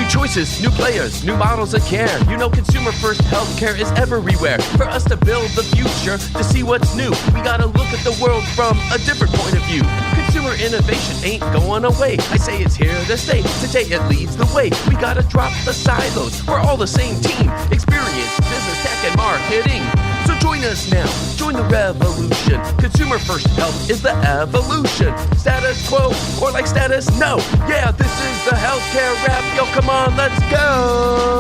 choices, new players, new models of care. You know consumer first healthcare is everywhere. For us to build the future, to see what's new, we gotta look at the world from a different point of view. Consumer innovation ain't going away. I say it's here to stay. Today it leads the way. We gotta drop the silos. We're all the same team. Experience, business, tech, and marketing. So join us now. Join the revolution. Consumer first health is the evolution. Status quo or like status no. Yeah, this is the healthcare rap. Yo, come on, let's go.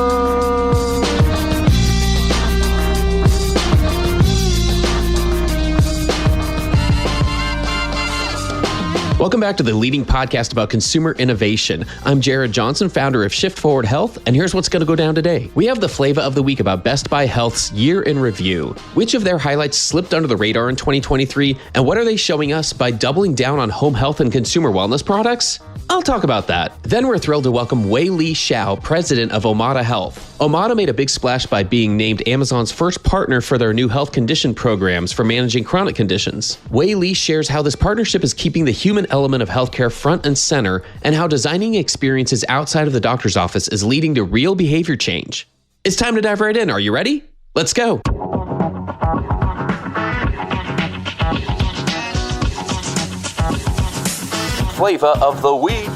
Welcome back to the leading podcast about consumer innovation. I'm Jared Johnson, founder of Shift Forward Health, and here's what's going to go down today. We have the Flava of the week about Best Buy Health's year in review. Which of their highlights slipped under the radar in 2023, and what are they showing us by doubling down on home health and consumer wellness products? I'll talk about that. Then we're thrilled to welcome Wei-Li Shao, president of Omada Health. Omada made a big splash by being named Amazon's first partner for their new health condition programs for managing chronic conditions. Wei-Li shares how this partnership is keeping the human element of healthcare front and center, and how designing experiences outside of the doctor's office is leading to real behavior change. It's time to dive right in. Are you ready? Let's go. Flava of the week.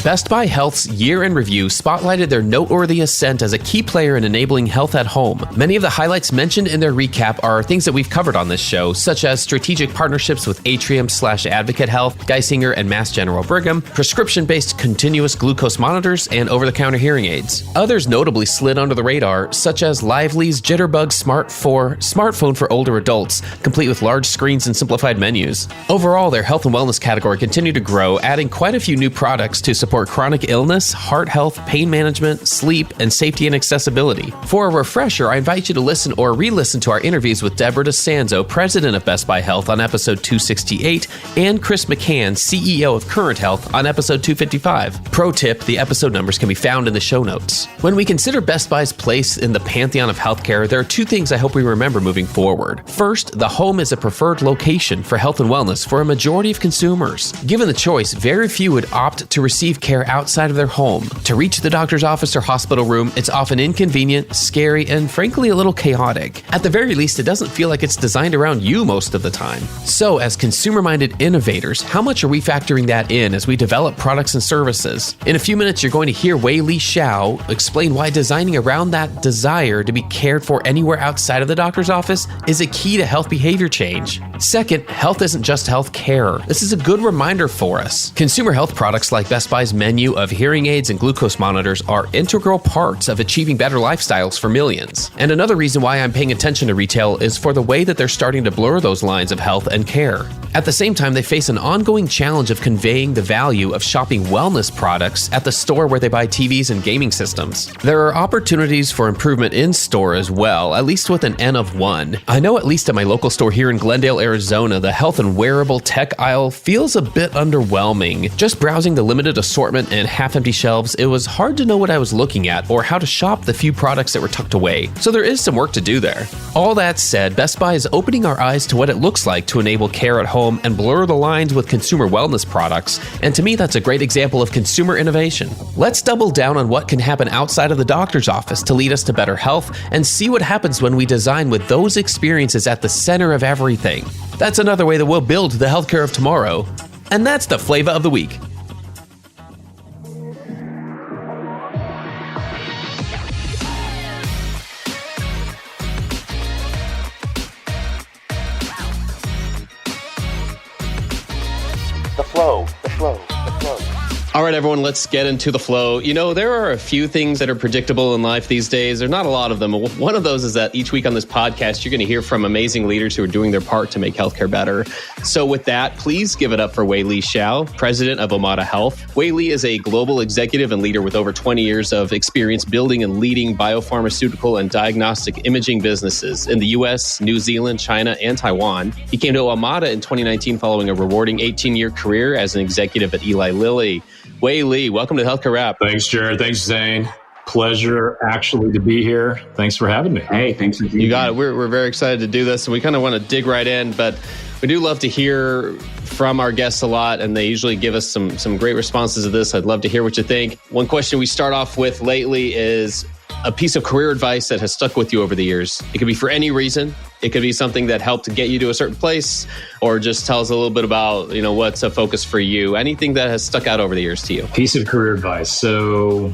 Best Buy Health's year in review spotlighted their noteworthy ascent as a key player in enabling health at home. Many of the highlights mentioned in their recap are things that we've covered on this show, such as strategic partnerships with Atrium/Advocate Health, Geisinger and Mass General Brigham, prescription-based continuous glucose monitors, and over-the-counter hearing aids. Others notably slid under the radar, such as Lively's Jitterbug Smart 4 smartphone for older adults, complete with large screens and simplified menus. Overall, their health and wellness category continued to grow, adding quite a few new products to support chronic illness, heart health, pain management, sleep, and safety and accessibility. For a refresher, I invite you to listen or re-listen to our interviews with Deborah DeSanzo, president of Best Buy Health, on episode 268, and Chris McCann, CEO of Current Health, on episode 255. Pro tip, the episode numbers can be found in the show notes. When we consider Best Buy's place in the pantheon of healthcare, there are two things I hope we remember moving forward. First, the home is a preferred location for health and wellness for a majority of consumers. Given the choice, very few would opt to receive care outside of their home. To reach the doctor's office or hospital room, it's often inconvenient, scary, and frankly a little chaotic. At the very least, it doesn't feel like it's designed around you most of the time. So, as consumer-minded innovators, how much are we factoring that in as we develop products and services? In a few minutes, you're going to hear Wei-Li Shao explain why designing around that desire to be cared for anywhere outside of the doctor's office is a key to health behavior change. Second, health isn't just health care. This is a good reminder for us. Consumer health products like Best Buy's menu of hearing aids and glucose monitors are integral parts of achieving better lifestyles for millions. And another reason why I'm paying attention to retail is for the way that they're starting to blur those lines of health and care. At the same time, they face an ongoing challenge of conveying the value of shopping wellness products at the store where they buy TVs and gaming systems. There are opportunities for improvement in store as well, at least with an N of 1. I know at least at my local store here in Glendale, Arizona, the health and wearable tech aisle feels a bit underwhelming. Just browsing the limited assortment and half-empty shelves, it was hard to know what I was looking at or how to shop the few products that were tucked away. So there is some work to do there. All that said, Best Buy is opening our eyes to what it looks like to enable care at home and blur the lines with consumer wellness products, and to me that's a great example of consumer innovation. Let's double down on what can happen outside of the doctor's office to lead us to better health, and see what happens when we design with those experiences at the center of everything. That's another way that we'll build the healthcare of tomorrow. And that's the Flava of the Week. The flow. All right, everyone, let's get into the flow. You know, there are a few things that are predictable in life these days. There's not a lot of them. One of those is that each week on this podcast, you're going to hear from amazing leaders who are doing their part to make healthcare better. So with that, please give it up for Wei-Li Shao, president of Omada Health. Wei-Li is a global executive and leader with over 20 years of experience building and leading biopharmaceutical and diagnostic imaging businesses in the US, New Zealand, China, and Taiwan. He came to Omada in 2019 following a rewarding 18-year career as an executive at Eli Lilly. Wei-Li, welcome to Healthcare Wrap. Thanks, Jared. Thanks, Zane. Pleasure actually to be here. Thanks for having me. Hey, thanks for being You got it. We're very excited to do this, and we kind of want to dig right in, but we do love to hear from our guests a lot, and they usually give us some great responses to this. I'd love to hear what you think. One question we start off with lately is a piece of career advice that has stuck with you over the years. It could be for any reason. It could be something that helped get you to a certain place, or just tell us a little bit about, what's a focus for you. Anything that has stuck out over the years to you. Piece of career advice. So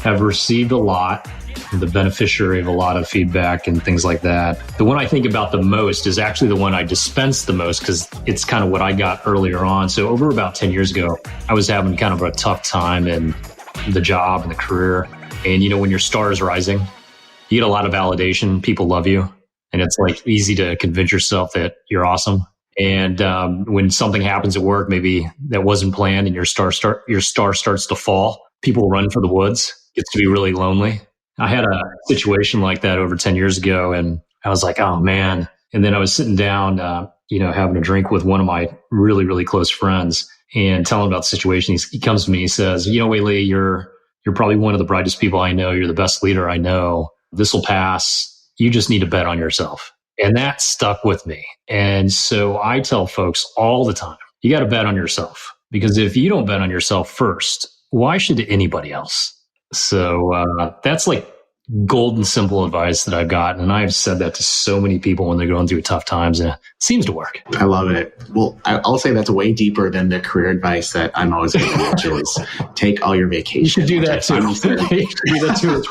I've received a lot, the beneficiary of a lot of feedback and things like that. The one I think about the most is actually the one I dispense the most, because it's kind of what I got earlier on. So over about 10 years ago, I was having kind of a tough time in the job and the career. And when your star is rising, you get a lot of validation. People love you. And it's like easy to convince yourself that you're awesome. And when something happens at work, maybe that wasn't planned, and your star starts to fall, people run for the woods. It gets to be really lonely. I had a situation like that over 10 years ago, and I was like, oh man. And then I was sitting down, having a drink with one of my really, really close friends and telling him about the situation. He comes to me, he says, Wei-Li, you're probably one of the brightest people I know. You're the best leader I know. This will pass. You just need to bet on yourself. And that stuck with me. And so I tell folks all the time, you got to bet on yourself, because if you don't bet on yourself first, why should anybody else? So that's like golden simple advice that I've gotten. And I've said that to so many people when they're going through tough times, and it seems to work. I love it. Well, I'll say that's way deeper than the career advice that I'm always going to give, is take all your vacation. You should do that too. You should do that too.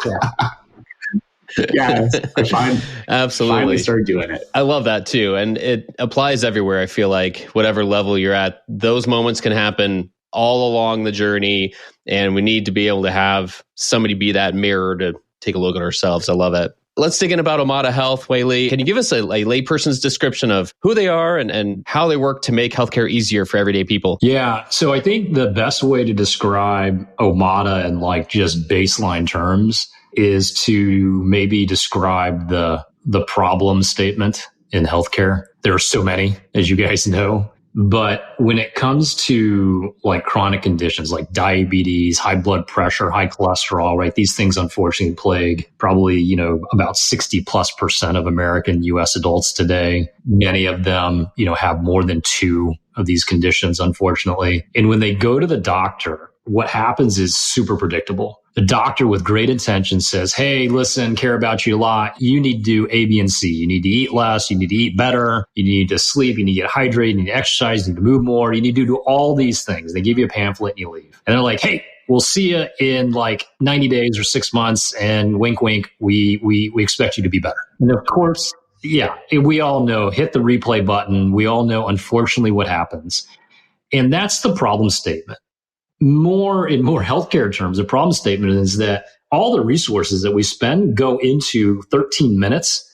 Yeah, I absolutely finally started doing it. I love that too. And it applies everywhere. I feel like whatever level you're at, those moments can happen all along the journey. And we need to be able to have somebody be that mirror to take a look at ourselves. I love it. Let's dig in about Omada Health. Wei-Li, can you give us a layperson's description of who they are and how they work to make healthcare easier for everyday people? Yeah. So I think the best way to describe Omada in like just baseline terms is to maybe describe the problem statement in healthcare. There are so many, as you guys know. But when it comes to like chronic conditions like diabetes, high blood pressure, high cholesterol, right? These things unfortunately plague probably, about 60+% of American US adults today. Many of them, have more than 2 of these conditions, unfortunately. And when they go to the doctor, what happens is super predictable. The doctor with great intention says, hey, listen, care about you a lot. You need to do A, B, and C. You need to eat less. You need to eat better. You need to sleep. You need to get hydrated. You need to exercise. You need to move more. You need to do all these things. They give you a pamphlet and you leave. And they're like, hey, we'll see you in like 90 days or 6 months. And wink, wink, we expect you to be better. And of course, yeah, we all know, hit the replay button. We all know, unfortunately, what happens. And that's the problem statement. In more healthcare terms, the problem statement is that all the resources that we spend go into 13 minutes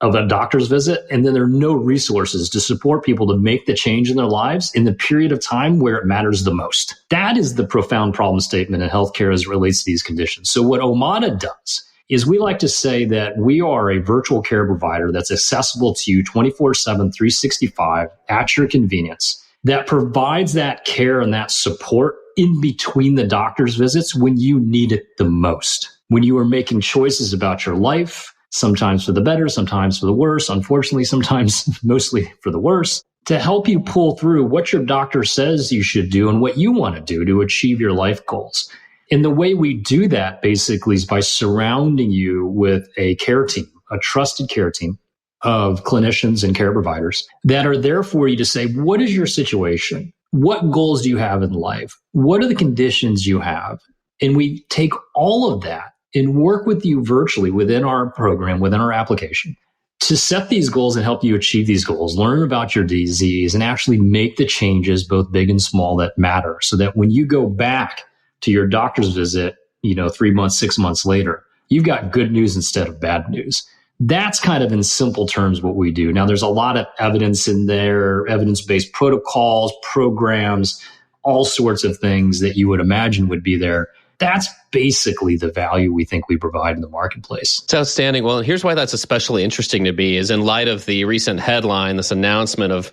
of a doctor's visit, and then there are no resources to support people to make the change in their lives in the period of time where it matters the most. That is the profound problem statement in healthcare as it relates to these conditions. So what Omada does is we like to say that we are a virtual care provider that's accessible to you 24/7, 365 at your convenience, that provides that care and that support in between the doctor's visits when you need it the most. When you are making choices about your life, sometimes for the better, sometimes for the worse, unfortunately, sometimes mostly for the worse, to help you pull through what your doctor says you should do and what you want to do to achieve your life goals. And the way we do that basically is by surrounding you with a care team, a trusted care team of clinicians and care providers that are there for you to say, what is your situation? What goals do you have in life? What are the conditions you have? And we take all of that and work with you virtually within our program, within our application, to set these goals and help you achieve these goals, learn about your disease, and actually make the changes, both big and small, that matter, so that when you go back to your doctor's visit, 3 months, 6 months later, you've got good news instead of bad news. That's kind of in simple terms what we do. Now, there's a lot of evidence in there, evidence-based protocols, programs, all sorts of things that you would imagine would be there. That's basically the value we think we provide in the marketplace. It's outstanding. Well, here's why that's especially interesting to me is in light of the recent headline, this announcement of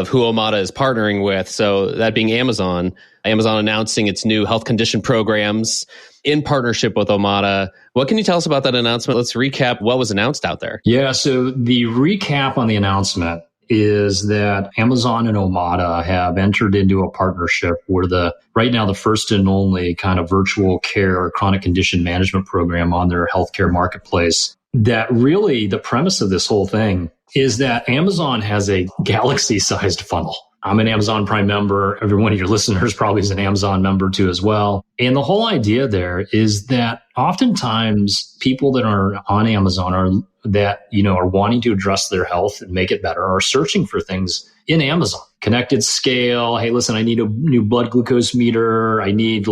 who Omada is partnering with. So that being Amazon announcing its new health condition programs in partnership with Omada. What can you tell us about that announcement? Let's recap what was announced out there. Yeah, so the recap on the announcement is that Amazon and Omada have entered into a partnership where right now the first and only kind of virtual care chronic condition management program on their healthcare marketplace. That really the premise of this whole thing is that Amazon has a galaxy-sized funnel. I'm an Amazon Prime member. Every one of your listeners probably is an Amazon member too as well. And the whole idea there is that oftentimes people that are on Amazon are wanting to address their health and make it better are searching for things in Amazon. Connected scale. Hey, listen, I need a new blood glucose meter. I need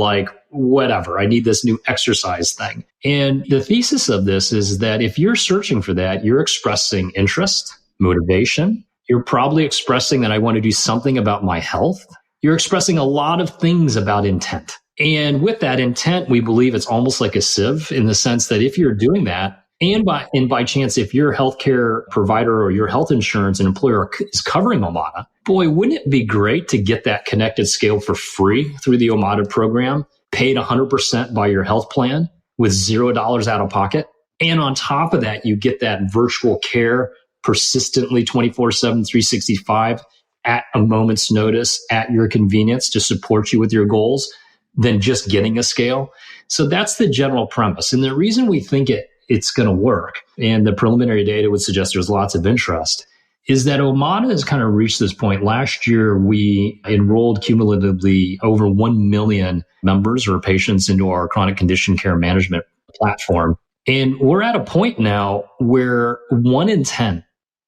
whatever. I need this new exercise thing. And the thesis of this is that if you're searching for that, you're expressing interest, motivation. You're probably expressing that I want to do something about my health. You're expressing a lot of things about intent. And with that intent, we believe it's almost like a sieve in the sense that if you're doing that, and by chance, if your healthcare provider or your health insurance and employer is covering Omada, boy, wouldn't it be great to get that connected scale for free through the Omada program, paid 100% by your health plan with $0 out of pocket? And on top of that, you get that virtual care persistently 24/7, 365 at a moment's notice at your convenience to support you with your goals than just getting a scale. So that's the general premise. And the reason we think it's going to work, and the preliminary data would suggest there's lots of interest, is that Omada has kind of reached this point. Last year, we enrolled cumulatively over 1 million members or patients into our chronic condition care management platform. And we're at a point now where 1 in 10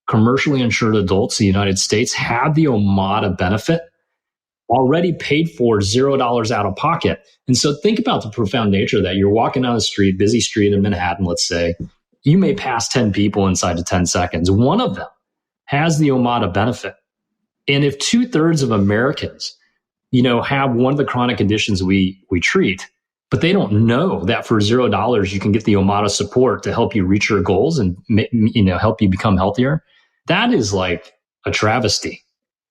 commercially insured adults in the United States have the Omada benefit already paid for, $0 out of pocket. And so think about the profound nature of that. You're walking down the street, busy street in Manhattan, let's say. You may pass 10 people inside of 10 seconds. One of them has the Omada benefit. And if 2/3 of Americans, have one of the chronic conditions we treat, but they don't know that for $0, you can get the Omada support to help you reach your goals and, help you become healthier, that is like a travesty.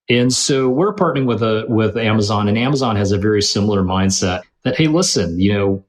And so we're partnering with Amazon, and Amazon has a very similar mindset that, hey, listen,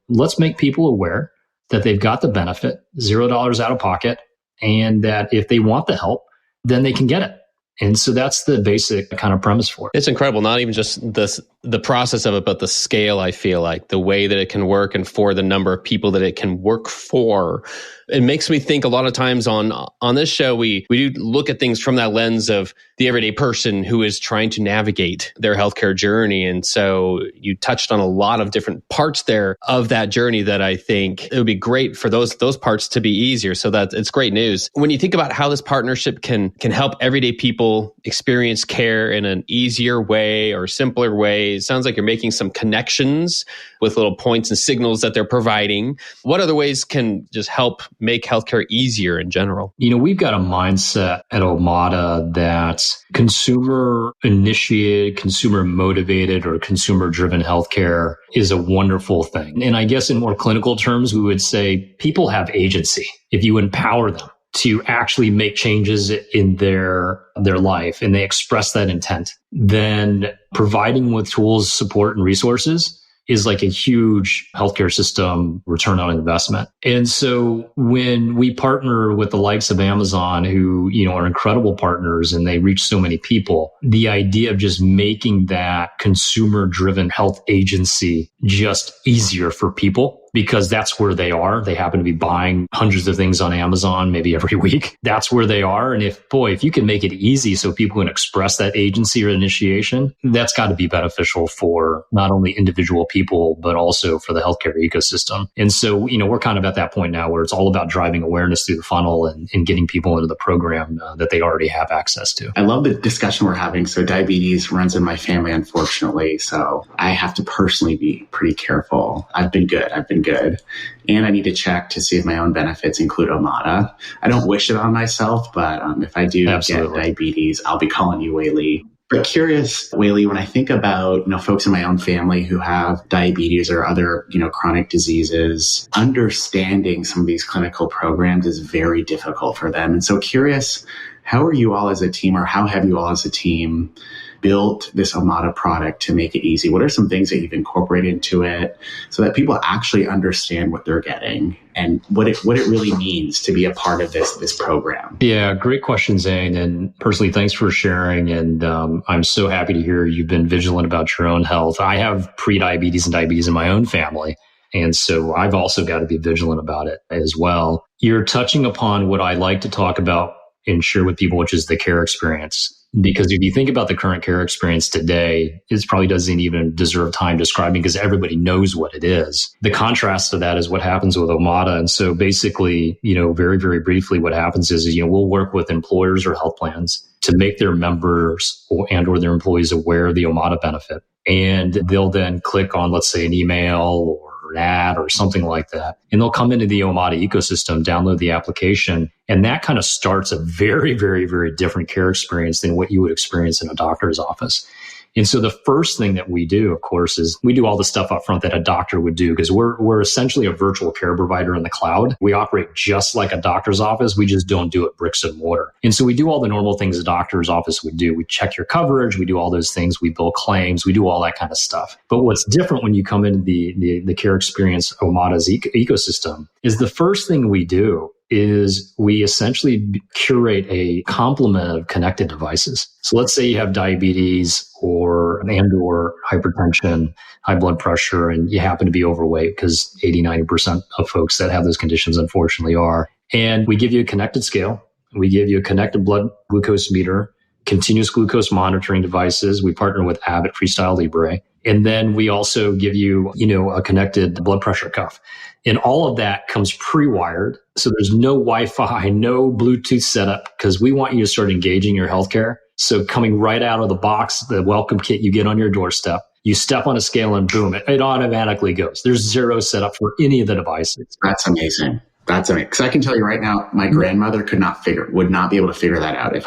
let's make people aware that they've got the benefit, $0 out of pocket, and that if they want the help, then they can get it. And so that's the basic kind of premise for it. It's incredible. Not even just the process of it, but the scale, I feel like, the way that it can work and for the number of people that it can work for. It makes me think a lot of times on this show, we do look at things from that lens of the everyday person who is trying to navigate their healthcare journey. And so you touched on a lot of different parts there of that journey that I think it would be great for those parts to be easier. So that it's great news. When you think about how this partnership can help everyday people experience care in an easier way or simpler way, it sounds like you're making some connections with little points and signals that they're providing. What other ways can just help make healthcare easier in general? We've got a mindset at Omada that consumer initiated, consumer motivated, or consumer driven healthcare is a wonderful thing. And I guess in more clinical terms, we would say people have agency if you empower them to actually make changes in their life and they express that intent. Then providing with tools, support, and resources is like a huge healthcare system return on investment. And so when we partner with the likes of Amazon, who, are incredible partners and they reach so many people, the idea of just making that consumer driven health agency just easier for people, because that's where they are. They happen to be buying hundreds of things on Amazon, maybe every week. That's where they are. And if you can make it easy so people can express that agency or initiation, that's got to be beneficial for not only individual people, but also for the healthcare ecosystem. And so, we're kind of at that point now where it's all about driving awareness through the funnel and getting people into the program that they already have access to. I love the discussion we're having. So diabetes runs in my family, unfortunately. So I have to personally be pretty careful. I've been good. And I need to check to see if my own benefits include Omada. I don't wish it on myself, but if I do get diabetes, I'll be calling you Wei-Li. But curious, Wei-Li, when I think about, folks in my own family who have diabetes or other, chronic diseases, understanding some of these clinical programs is very difficult for them. And so curious, how are you all as a team, or how have you all as a team built this Omada product to make it easy? What are some things that you've incorporated into it so that people actually understand what they're getting and what it really means to be a part of this program? Yeah, great question, Zane. And personally, thanks for sharing. And I'm so happy to hear you've been vigilant about your own health. I have pre-diabetes and diabetes in my own family. And so I've also got to be vigilant about it as well. You're touching upon what I like to talk about and share with people, which is the care experience. Because if you think about the current care experience today, it probably doesn't even deserve time describing because everybody knows what it is. The contrast to that is what happens with Omada. And so basically, very, very briefly, what happens is we'll work with employers or health plans to make their members or their employees aware of the Omada benefit. And they'll then click on, let's say, an email or an ad or something like that. And they'll come into the Omada ecosystem, download the application. And that kind of starts a very, very, very different care experience than what you would experience in a doctor's office. And so the first thing that we do, of course, is we do all the stuff up front that a doctor would do because we're essentially a virtual care provider in the cloud. We operate just like a doctor's office. We just don't do it bricks and mortar. And so we do all the normal things a doctor's office would do. We check your coverage. We do all those things. We bill claims. We do all that kind of stuff. But what's different when you come into the care experience Omada's ecosystem is the first thing we do is we essentially curate a complement of connected devices. So let's say you have diabetes or hypertension, high blood pressure, and you happen to be overweight because 80-90% of folks that have those conditions unfortunately are. And we give you a connected scale. We give you a connected blood glucose meter, continuous glucose monitoring devices. We partner with Abbott Freestyle Libre. And then we also give you, a connected blood pressure cuff. And all of that comes pre-wired. So there's no Wi-Fi, no Bluetooth setup, because we want you to start engaging your healthcare. So coming right out of the box, the welcome kit you get on your doorstep, you step on a scale and boom, it automatically goes. There's zero setup for any of the devices. That's amazing. That's amazing. Because I can tell you right now, my grandmother would not be able to figure that out. If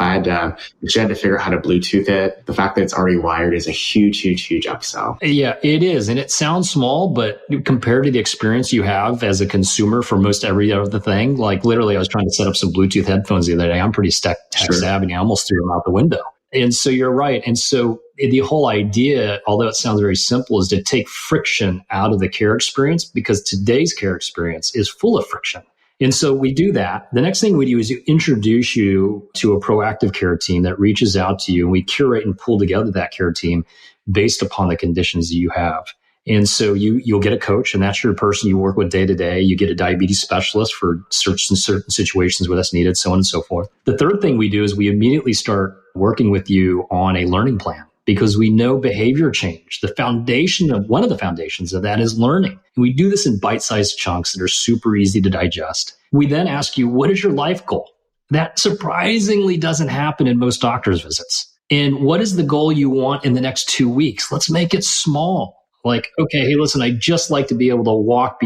she had to figure out how to Bluetooth it, the fact that it's already wired is a huge, huge, huge upsell. Yeah, it is. And it sounds small, but compared to the experience you have as a consumer for most every other thing, like literally I was trying to set up some Bluetooth headphones the other day. I'm pretty tech savvy. I almost threw them out the window. And so you're right. And so the whole idea, although it sounds very simple, is to take friction out of the care experience because today's care experience is full of friction. And so we do that. The next thing we do is introduce you to a proactive care team that reaches out to you, and we curate and pull together that care team based upon the conditions that you have. And so you'll get a coach, and that's your person you work with day to day. You get a diabetes specialist for certain situations where that's needed, so on and so forth. The third thing we do is we immediately start working with you on a learning plan because we know behavior change. One of the foundations of that is learning. And we do this in bite-sized chunks that are super easy to digest. We then ask you, what is your life goal? That surprisingly doesn't happen in most doctor's visits. And what is the goal you want in the next 2 weeks? Let's make it small. Like, okay, hey, listen, I'd just like to be able to walk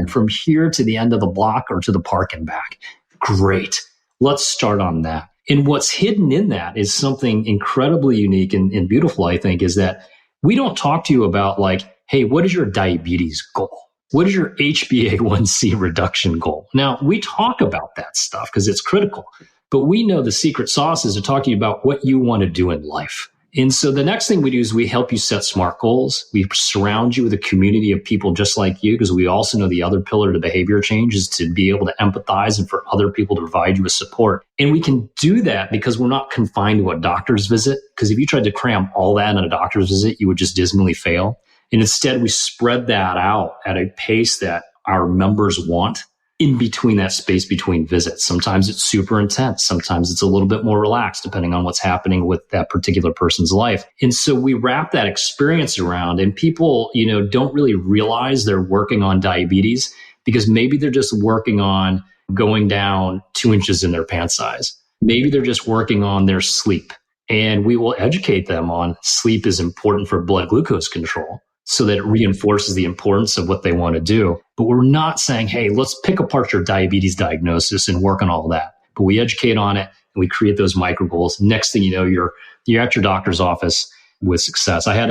from here to the end of the block or to the park and back. Great. Let's start on that. And what's hidden in that is something incredibly unique and beautiful, I think, is that we don't talk to you about like, hey, what is your diabetes goal? What is your HbA1c reduction goal? Now, we talk about that stuff because it's critical, but we know the secret sauce is to talk to you about what you want to do in life. And so the next thing we do is we help you set SMART goals. We surround you with a community of people just like you because we also know the other pillar to behavior change is to be able to empathize and for other people to provide you with support. And we can do that because we're not confined to a doctor's visit. Because if you tried to cram all that in a doctor's visit, you would just dismally fail. And instead, we spread that out at a pace that our members want in between that space between visits. Sometimes it's super intense. Sometimes it's a little bit more relaxed, depending on what's happening with that particular person's life. And so we wrap that experience around, and people, don't really realize they're working on diabetes because maybe they're just working on going down 2 inches in their pant size. Maybe they're just working on their sleep. And we will educate them on sleep is important for blood glucose control, so that it reinforces the importance of what they want to do. But we're not saying, hey, let's pick apart your diabetes diagnosis and work on all that. But we educate on it and we create those micro goals. Next thing you know, you're at your doctor's office with success. I had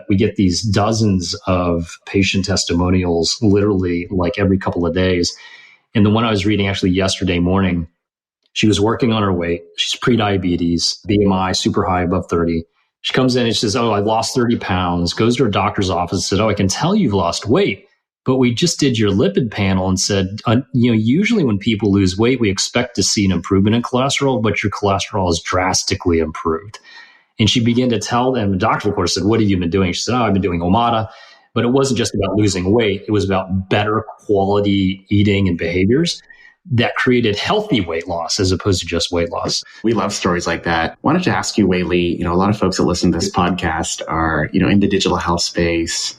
we get these dozens of patient testimonials literally like every couple of days. And the one I was reading actually yesterday morning, she was working on her weight. She's pre-diabetes, BMI super high, above 30. She comes in and she says, oh, I lost 30 pounds, goes to her doctor's office and said, oh, I can tell you've lost weight, but we just did your lipid panel and said, usually when people lose weight, we expect to see an improvement in cholesterol, but your cholesterol is drastically improved. And she began to tell them, the doctor, of course, said, what have you been doing? She said, oh, I've been doing Omada. But it wasn't just about losing weight. It was about better quality eating and behaviors that created healthy weight loss as opposed to just weight loss. We love stories like that. Wanted to ask you, Wei-Li, a lot of folks that listen to this podcast are, in the digital health space.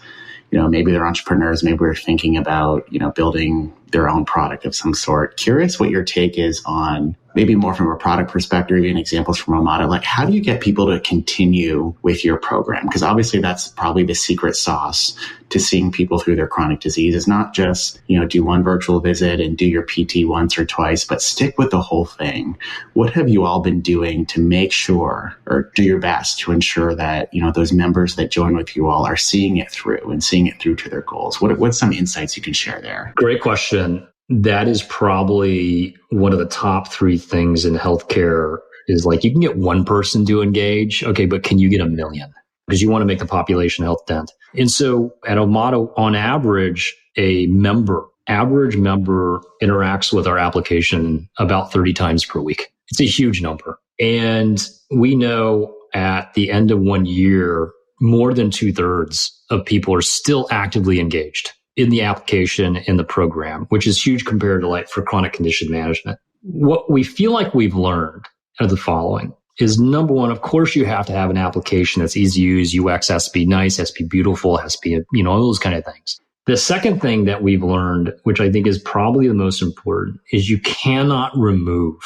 Maybe they're entrepreneurs, maybe they're thinking about, building their own product of some sort. Curious what your take is on, maybe more from a product perspective, even examples from Omada. Like, how do you get people to continue with your program? Because obviously that's probably the secret sauce to seeing people through their chronic disease. Is not just, do one virtual visit and do your PT once or twice, but stick with the whole thing. What have you all been doing to make sure, or do your best to ensure that, those members that join with you all are seeing it through and seeing it through to their goals? What's some insights you can share there? Great question. That is probably one of the top three things in healthcare is like, you can get one person to engage. Okay, but can you get 1 million? Because you want to make the population health dent. And so at Omada, on average, average member interacts with our application about 30 times per week. It's a huge number. And we know at the end of 1 year, more than 2/3 of people are still actively engaged in the application, in the program, which is huge compared to for chronic condition management. What we feel like we've learned are the following is, number one, of course, you have to have an application that's easy to use. UX has to be nice, has to be beautiful, has to be, all those kind of things. The second thing that we've learned, which I think is probably the most important, is you cannot remove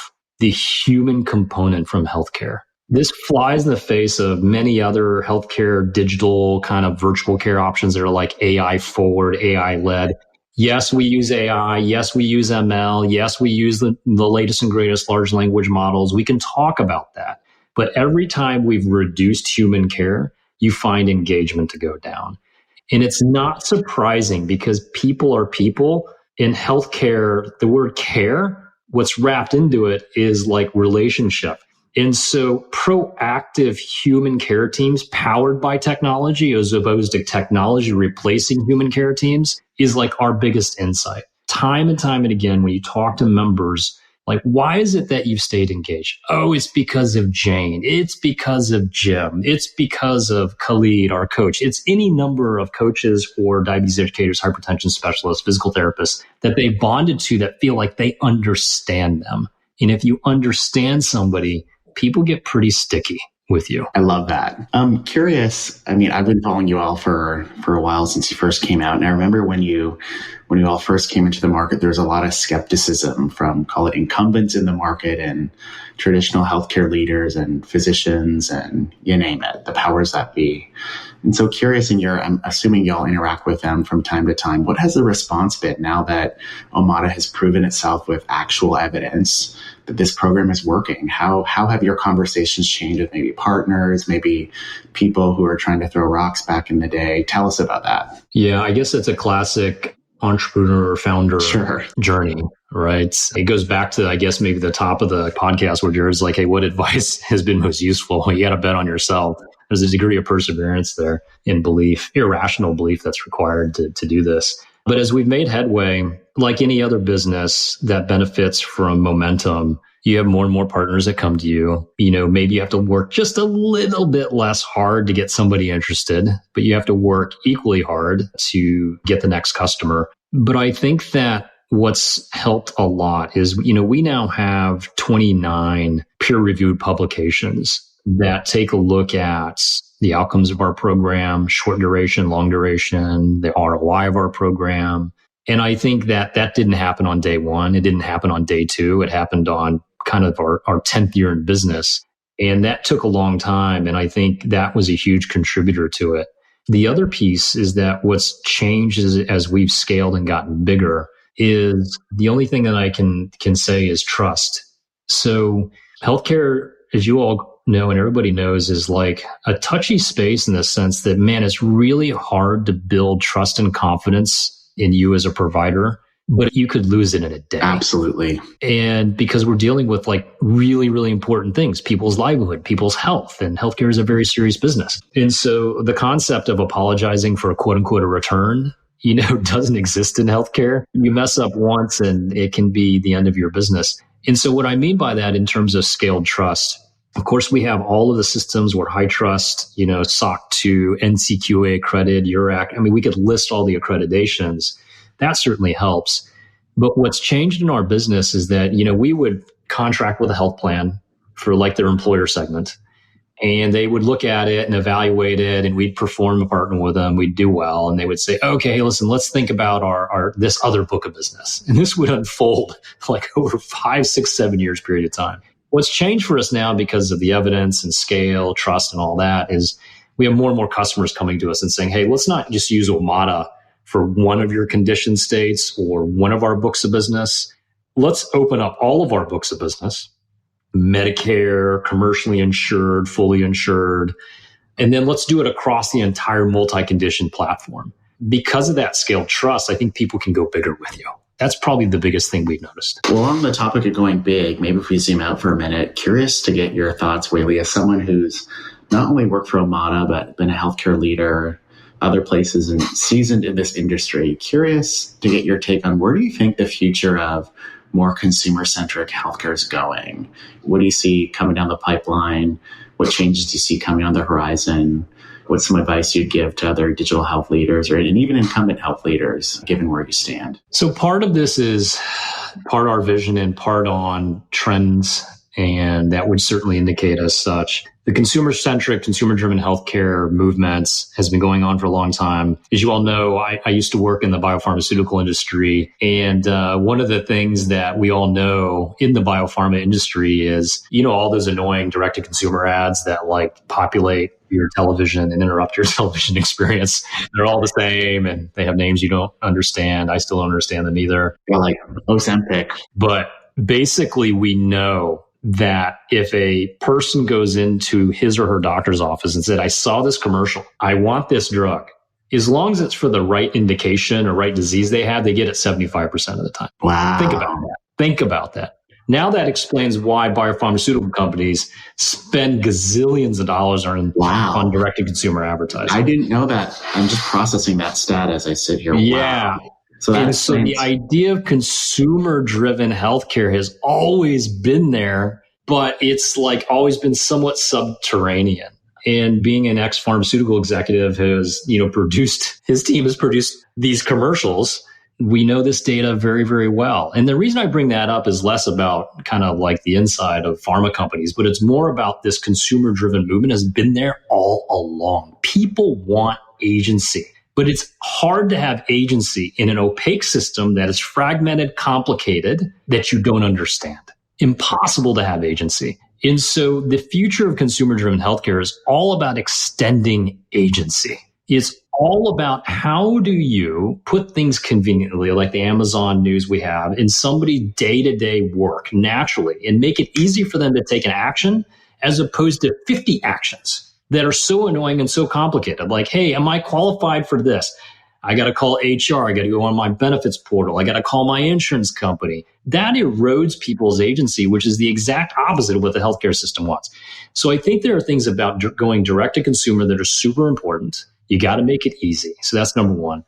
the human component from healthcare. This flies in the face of many other healthcare, digital kind of virtual care options that are like AI forward, AI led. Yes, we use AI. Yes, we use ML. Yes, we use the latest and greatest large language models. We can talk about that. But every time we've reduced human care, you find engagement to go down. And it's not surprising because people are people. In healthcare, the word care, what's wrapped into it is like relationship. And so proactive human care teams powered by technology as opposed to technology replacing human care teams is like our biggest insight. Time and time and again, when you talk to members, like, why is it that you've stayed engaged? Oh, it's because of Jane. It's because of Jim. It's because of Khalid, our coach. It's any number of coaches or diabetes educators, hypertension specialists, physical therapists that they bonded to that feel like they understand them. And if you understand somebody, people get pretty sticky with you. I love that. I'm curious. I mean, I've been following you all for a while since you first came out. And I remember when you all first came into the market, there was a lot of skepticism from, call it, incumbents in the market and traditional healthcare leaders and physicians and you name it, the powers that be. And so curious, I'm assuming y'all interact with them from time to time. What has the response been now that Omada has proven itself with actual evidence that this program is working? How have your conversations changed with maybe partners, maybe people who are trying to throw rocks back in the day? Tell us about that. Yeah, I guess it's a classic entrepreneur founder journey, right? It goes back to, I guess, maybe the top of the podcast where Jared's like, hey, what advice has been most useful? You got to bet on yourself. There's a degree of perseverance there in belief, irrational belief that's required to do this. But as we've made headway, like any other business that benefits from momentum, you have more and more partners that come to you. Maybe you have to work just a little bit less hard to get somebody interested, but you have to work equally hard to get the next customer. But I think that what's helped a lot is, we now have 29 peer-reviewed publications that take a look at the outcomes of our program, short duration, long duration, the ROI of our program. And I think that didn't happen on day one. It didn't happen on day two. It happened on kind of our 10th year in business. And that took a long time. And I think that was a huge contributor to it. The other piece is that what's changed as we've scaled and gotten bigger is the only thing that I can say is trust. So healthcare, as you all know and everybody knows, is like a touchy space in the sense that, man, it's really hard to build trust and confidence in you as a provider but you could lose it in a day. Absolutely. And because we're dealing with like really, really important things, people's livelihood, people's health, and healthcare is a very serious business. And so the concept of apologizing for a quote unquote a return, doesn't exist in healthcare. You mess up once and it can be the end of your business. And so what I mean by that in terms of scaled trust, of course, we have all of the systems where high trust, SOC 2, NCQA accredited, URAC. I mean, we could list all the accreditations. That certainly helps. But what's changed in our business is that, we would contract with a health plan for like their employer segment. And they would look at it and evaluate it, and we'd perform a partner with them. We'd do well. And they would say, okay, listen, let's think about our this other book of business. And this would unfold like over 5, 6, 7 years period of time. What's changed for us now because of the evidence and scale, trust, and all that is we have more and more customers coming to us and saying, hey, let's not just use Omada for one of your condition states or one of our books of business. Let's open up all of our books of business. Medicare, commercially insured, fully insured. And then let's do it across the entire multi-condition platform. Because of that scale trust, I think people can go bigger with you. That's probably the biggest thing we've noticed. Well, on the topic of going big, maybe if we zoom out for a minute, curious to get your thoughts, Wei-Li, as someone who's not only worked for Omada, but been a healthcare leader, other places, and seasoned in this industry. Curious to get your take on where do you think the future of more consumer-centric healthcare is going? What do you see coming down the pipeline? What changes do you see coming on the horizon? What's some advice you'd give to other digital health leaders and even incumbent health leaders, given where you stand? So part of this is part our vision and part on trends, and that would certainly indicate as such. The consumer-centric, consumer-driven healthcare movements has been going on for a long time. As you all know, I used to work in the biopharmaceutical industry. And one of the things that we all know in the biopharma industry is, all those annoying direct-to-consumer ads that like populate your television and interrupt your television experience. They're all the same and they have names you don't understand. I still don't understand them either. They're like Ozempic. But basically, we know that if a person goes into his or her doctor's office and said, I saw this commercial, I want this drug, as long as it's for the right indication or right disease they have, they get it 75% of the time. Wow. Think about that. Now that explains why biopharmaceutical companies spend gazillions of dollars on direct-to-consumer advertising. I didn't know that. I'm just processing that stat as I sit here. Yeah. Wow. So the idea of consumer-driven healthcare has always been there, but it's like always been somewhat subterranean. And being an ex-pharmaceutical executive his team has produced these commercials. We know this data very, very well. And the reason I bring that up is less about kind of like the inside of pharma companies, but it's more about this consumer-driven movement has been there all along. People want agency. But it's hard to have agency in an opaque system that is fragmented, complicated, that you don't understand. Impossible to have agency. And so the future of consumer-driven healthcare is all about extending agency. It's all about how do you put things conveniently, like the Amazon news we have, in somebody's day-to-day work naturally and make it easy for them to take an action as opposed to 50 actions that are so annoying and so complicated. Like, hey, am I qualified for this? I got to call HR. I got to go on my benefits portal. I got to call my insurance company. That erodes people's agency, which is the exact opposite of what the healthcare system wants. So I think there are things about going direct to consumer that are super important. You got to make it easy. So that's number one.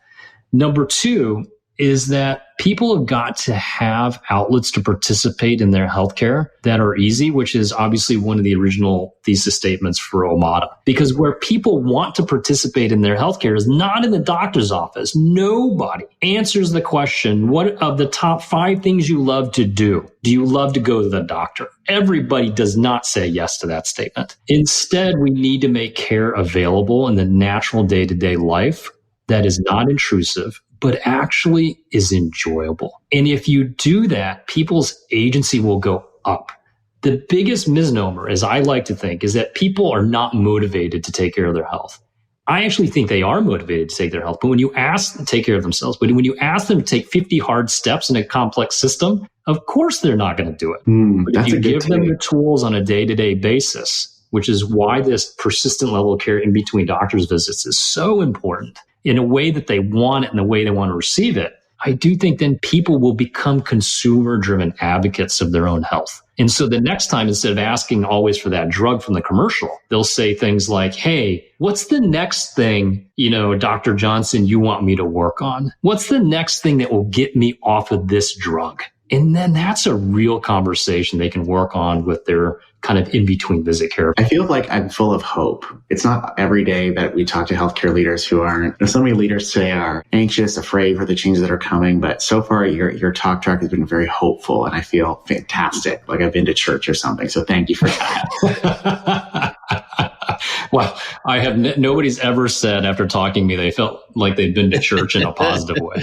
Number two is that people have got to have outlets to participate in their healthcare that are easy, which is obviously one of the original thesis statements for Omada. Because where people want to participate in their healthcare is not in the doctor's office. Nobody answers the question, what of the top 5 things you love to do you love to go to the doctor? Everybody does not say yes to that statement. Instead, we need to make care available in the natural day-to-day life that is not intrusive, but actually is enjoyable. And if you do that, people's agency will go up. The biggest misnomer, as I like to think, is that people are not motivated to take care of their health. I actually think they are motivated to take their health. But when you ask them to take care of themselves, but when you ask them to take 50 hard steps in a complex system, of course they're not going to do it. But if you give them the tools on a day-to-day basis, which is why this persistent level of care in between doctor's visits is so important, in a way that they want it and the way they want to receive it, I do think then people will become consumer-driven advocates of their own health. And so the next time, instead of asking always for that drug from the commercial, they'll say things like, hey, what's the next thing, Dr. Johnson, you want me to work on? What's the next thing that will get me off of this drug? And then that's a real conversation they can work on with their kind of in-between visit care. I feel like I'm full of hope. It's not every day that we talk to healthcare leaders who aren't. So many leaders today are anxious, afraid for the changes that are coming. But so far, your talk track has been very hopeful, and I feel fantastic, like I've been to church or something. So thank you for that. Well, I have nobody's ever said after talking to me they felt like they've been to church in a positive way.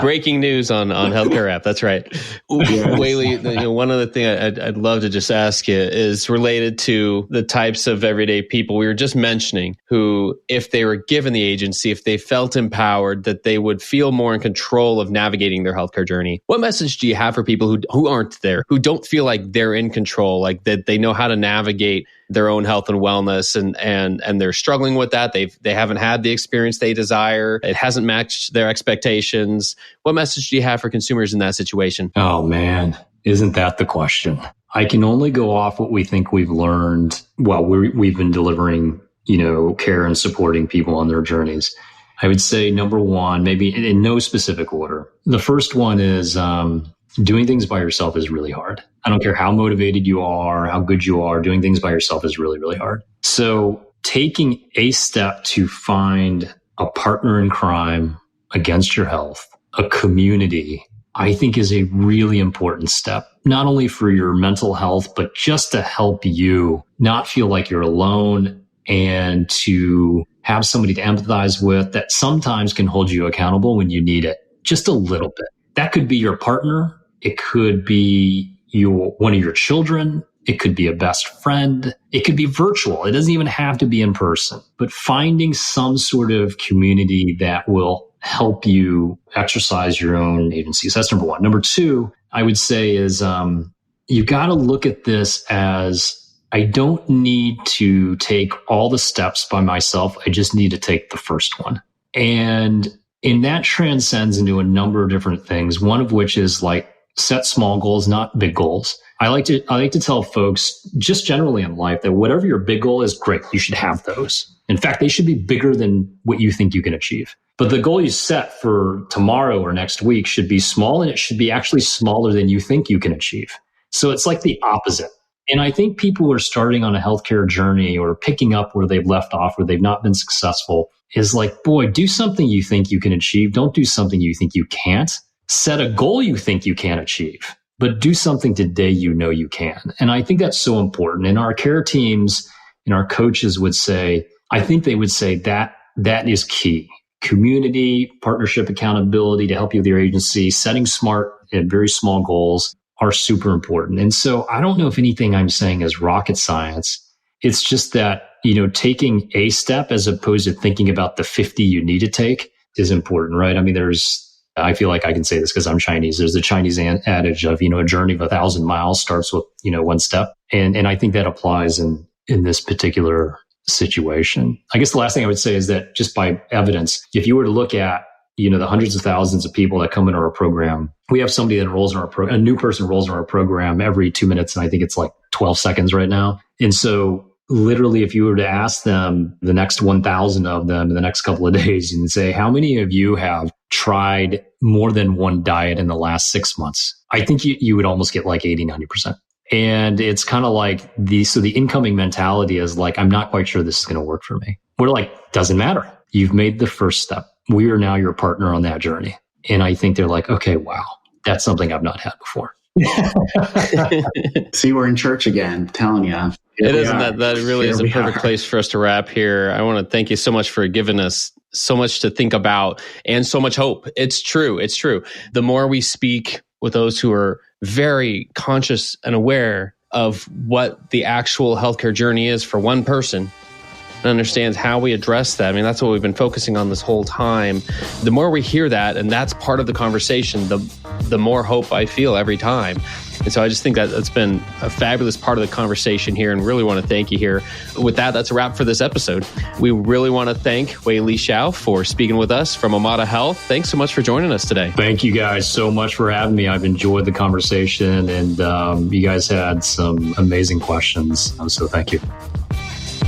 Breaking news on Healthcare App. That's right. Yes. Wei-Li, one other thing I'd love to just ask you is related to the types of everyday people we were just mentioning who, if they were given the agency, if they felt empowered, that they would feel more in control of navigating their healthcare journey. What message do you have for people who aren't there, who don't feel like they're in control, like that they know how to navigate their own health and wellness, and they're struggling with that? They haven't had the experience they desire. It hasn't matched their expectations. What message do you have for consumers in that situation? Oh man, isn't that the question? I can only go off what we think we've learned while we've been delivering, care and supporting people on their journeys. I would say number one, maybe in no specific order. The first one is doing things by yourself is really hard. I don't care how motivated you are, how good you are, doing things by yourself is really, really hard. So taking a step to find a partner in crime against your health, a community, I think is a really important step, not only for your mental health, but just to help you not feel like you're alone and to have somebody to empathize with that sometimes can hold you accountable when you need it, just a little bit. That could be your partner. It could be one of your children. It could be a best friend. It could be virtual. It doesn't even have to be in person, but finding some sort of community that will help you exercise your own agency. So that's number one. Number two, I would say is you got to look at this as I don't need to take all the steps by myself. I just need to take the first one. And that transcends into a number of different things, one of which is like set small goals, not big goals. I like to tell folks just generally in life that whatever your big goal is, great, you should have those. In fact, they should be bigger than what you think you can achieve. But the goal you set for tomorrow or next week should be small, and it should be actually smaller than you think you can achieve. So it's like the opposite. And I think people who are starting on a healthcare journey or picking up where they've left off, where they've not been successful, is like, boy, do something you think you can achieve. Don't do something you think you can't. Set a goal you think you can achieve, but do something today you know you can. And I think that's so important. And our care teams and our coaches would say, I think they would say that is key. Community, partnership, accountability to help you with your agency, setting smart and very small goals are super important. And so I don't know if anything I'm saying is rocket science. It's just that, taking a step as opposed to thinking about the 50 you need to take is important, right? I mean, I feel like I can say this because I'm Chinese. There's the Chinese adage of, a journey of 1,000 miles starts with, one step. And I think that applies in this particular situation. I guess the last thing I would say is that just by evidence, if you were to look at, the hundreds of thousands of people that come into our program, we have somebody that enrolls in our program, a new person enrolls in our program every 2 minutes. And I think it's like 12 seconds right now. And so literally, if you were to ask them, the next 1,000 of them in the next couple of days, and say, how many of you have tried more than one diet in the last 6 months? I think you would almost get like 80, 90%. And it's kind of like so the incoming mentality is like, I'm not quite sure this is going to work for me. We're like, doesn't matter. You've made the first step. We are now your partner on that journey. And I think they're like, okay, wow, that's something I've not had before. See, we're in church again, I'm telling you. It is, and that really is a perfect place for us to wrap here. I want to thank you so much for giving us so much to think about and so much hope. It's true. It's true. The more we speak with those who are very conscious and aware of what the actual healthcare journey is for one person and understands how we address that. I mean, that's what we've been focusing on this whole time. The more we hear that, and that's part of the conversation, the the more hope I feel every time. And so I just think that that's been a fabulous part of the conversation here, and really want to thank you here. With that, that's a wrap for this episode. We really want to thank Wei-Li Shao for speaking with us from Omada Health. Thanks so much for joining us today. Thank you guys so much for having me. I've enjoyed the conversation, and you guys had some amazing questions. So thank you.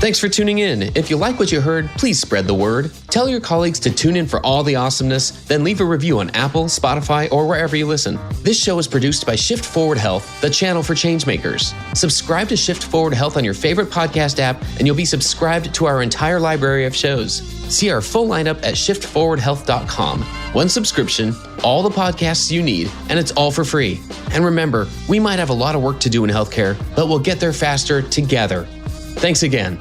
Thanks for tuning in. If you like what you heard, please spread the word. Tell your colleagues to tune in for all the awesomeness, then leave a review on Apple, Spotify, or wherever you listen. This show is produced by Shift Forward Health, the channel for changemakers. Subscribe to Shift Forward Health on your favorite podcast app, and you'll be subscribed to our entire library of shows. See our full lineup at shiftforwardhealth.com. One subscription, all the podcasts you need, and it's all for free. And remember, we might have a lot of work to do in healthcare, but we'll get there faster together. Thanks again.